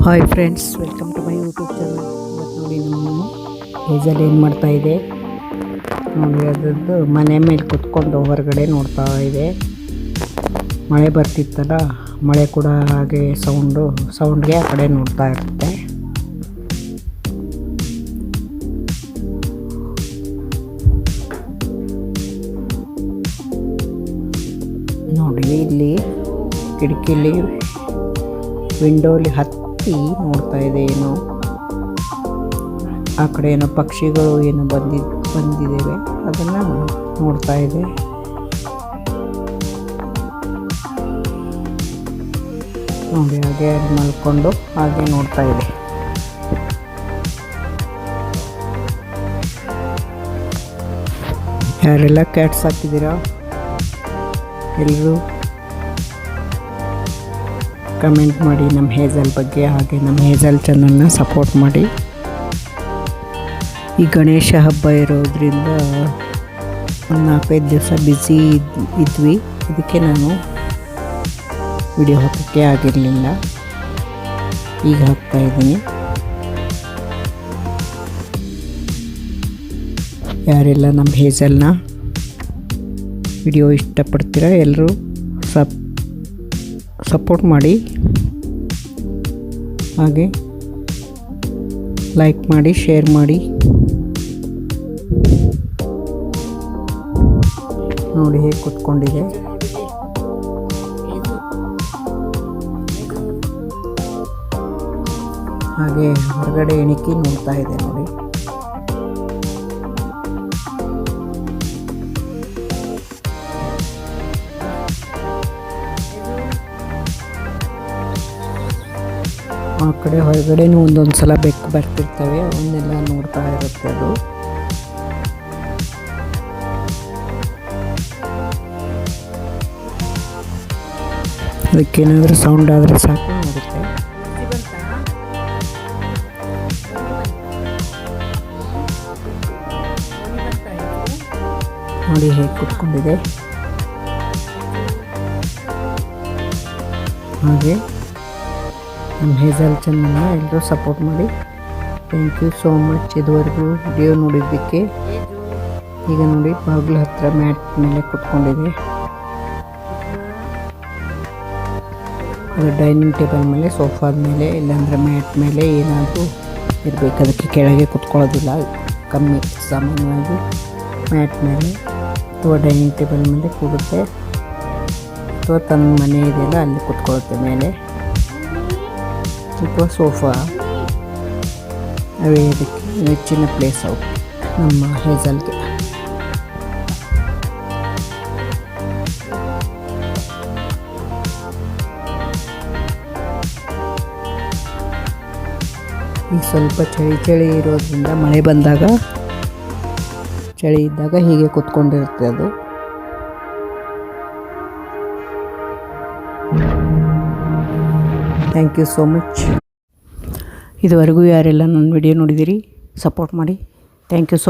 Hi friends, welcome to my YouTube channel. ಇವತ್ತು ನೋಡಿ ನಾನು ಹೇಜಲ್ ಏನು ಮಾಡ್ತಾಯಿದೆ ನೋಡಿ. ಅದರದ್ದು ಮನೆ ಮೇಲೆ ಕುತ್ಕೊಂಡು ಹೊರಗಡೆ ನೋಡ್ತಾ ಇದೆ. ಮಳೆ ಬರ್ತಿತ್ತಲ್ಲ, ಮಳೆ ಕೂಡ ಹಾಗೆ ಸೌಂಡ್ಗೆ ಆ ಕಡೆ ನೋಡ್ತಾ ಇರುತ್ತೆ. ನೋಡಿ ಇಲ್ಲಿ ಕಿಟಕಿಲಿ ವಿಂಡೋಲಿ ಹತ್ತಿ ನೋಡ್ತಾ ಇದೆ. ಏನೋ ಆ ಕಡೆ ಏನೋ ಪಕ್ಷಿಗಳು ಏನು ಬಂದಿದ್ದೇವೆ ಅದನ್ನು ನೋಡ್ತಾ ಇದೆ. ನೋಡಿ ಹಾಗೆ ಮಲ್ಕೊಂಡು ಹಾಗೆ ನೋಡ್ತಾ ಇದೆ. ಯಾರೆಲ್ಲ ಕ್ಯಾಟ್ಸ್ ಹಾಕಿದ್ದೀರಾ ಎಲ್ಲರೂ ಕಮೆಂಟ್ ಮಾಡಿ ನಮ್ಮ ಹೇಜಲ್ ಬಗ್ಗೆ. ಹಾಗೆ ನಮ್ಮ ಹೇಜಲ್ ಚಾನಲ್ನ ಸಪೋರ್ಟ್ ಮಾಡಿ. ಈ ಗಣೇಶ ಹಬ್ಬ ಇರೋದ್ರಿಂದ ಒಂದು 4-5 ದಿವಸ ಬ್ಯುಸಿ ಇದ್ವಿ. ಅದಕ್ಕೆ ನಾನು ವಿಡಿಯೋ ಹಾಕೋಕ್ಕೆ ಆಗಿರಲಿಲ್ಲ. ಈಗ ಹಾಕ್ತಾಯಿದ್ದೀನಿ. ಯಾರೆಲ್ಲ ನಮ್ಮ ಹೇಜಲ್ನ ವಿಡಿಯೋ ಇಷ್ಟಪಡ್ತೀರಾ ಎಲ್ಲರೂ ಸಪೋರ್ಟ್ ಮಾಡಿ. ಹಾಗೆ ಲೈಕ್ ಮಾಡಿ, ಶೇರ್ ಮಾಡಿ. ನೋಡಿ ಹೇಗೆ ಕೂತ್ಕೊಂಡಿದೆ. ಹಾಗೆ ಹೊರಗಡೆ ಎಣಿಕೆ ನೋಡ್ತಾ ಇದೆ ನೋಡಿ. ಆ ಕಡೆ ಹೊರಗಡೆನೂ ಒಂದೊಂದು ಸಲ ಬೆಕ್ಕು ಬರ್ತಿರ್ತವೆ, ಅವನ್ನೆಲ್ಲ ನೋಡ್ತಾ ಇರುತ್ತೆ ಅದು. ಅದಕ್ಕೇನಾದರೂ ಸೌಂಡ್ ಆದರೆ ಸಾಕು ನೋಡುತ್ತೆ. ನೋಡಿ ಹೇಗೆ ಕೂತ್ಕೊಂಡಿದೆ. ಹಾಗೆ ನಮ್ಮ ಹೇಜಲ್ ಚಾನಲ್ನ ಎಲ್ಲರೂ ಸಪೋರ್ಟ್ ಮಾಡಿ. ಥ್ಯಾಂಕ್ ಯು ಸೋ ಮಚ್ ಇದುವರೆಗೂ ವಿಡಿಯೋ ನೋಡಿದ್ದಕ್ಕೆ. ಈಗ ನೋಡಿ ಬಾಗಿಲು ಹತ್ತಿರ ಮ್ಯಾಟ್ ಮೇಲೆ ಕೂತ್ಕೊಂಡಿದೆ. ಅದು ಡೈನಿಂಗ್ ಟೇಬಲ್ ಮೇಲೆ, ಸೋಫಾದ ಮೇಲೆ, ಇಲ್ಲಾಂದರೆ ಮ್ಯಾಟ್ ಮೇಲೆ ಏನಾದರೂ ಇರಬೇಕು. ಅದಕ್ಕೆ ಕೆಳಗೆ ಕೂತ್ಕೊಳ್ಳೋದಿಲ್ಲ. ಕಮ್ಮಿ ಸಾಮಾನ್ಯವಾಗಿ ಮ್ಯಾಟ್ ಮೇಲೆ ಅಥವಾ ಡೈನಿಂಗ್ ಟೇಬಲ್ ಮೇಲೆ ಕೂರುತ್ತೆ, ಅಥವಾ ತನ್ನ ಮನೆ ಇದೆಯಲ್ಲ ಅಲ್ಲಿ ಕೂತ್ಕೊಳ್ಳುತ್ತೆ ಮೇಲೆ, ಅಥವಾ ಸೋಫಾ. ಅವೇ ಇದಕ್ಕೆ ನೆಚ್ಚಿನ ಪ್ಲೇಸ್ ಅವು ನಮ್ಮ ಹೇಜಲ್ಗೆ. ಈಗ ಸ್ವಲ್ಪ ಚಳಿ ಇರೋದ್ರಿಂದ ಮಳೆ ಬಂದಾಗ, ಚಳಿ ಇದ್ದಾಗ ಹೀಗೆ ಕೂತ್ಕೊಂಡಿರುತ್ತೆ ಅದು. Thank you so much. ಇದುವರೆಗೂ ಯಾರೆಲ್ಲ ನನ್ನ ವಿಡಿಯೋ ನೋಡಿದ್ದೀರಿ ಸಪೋರ್ಟ್ ಮಾಡಿ. Thank you so much.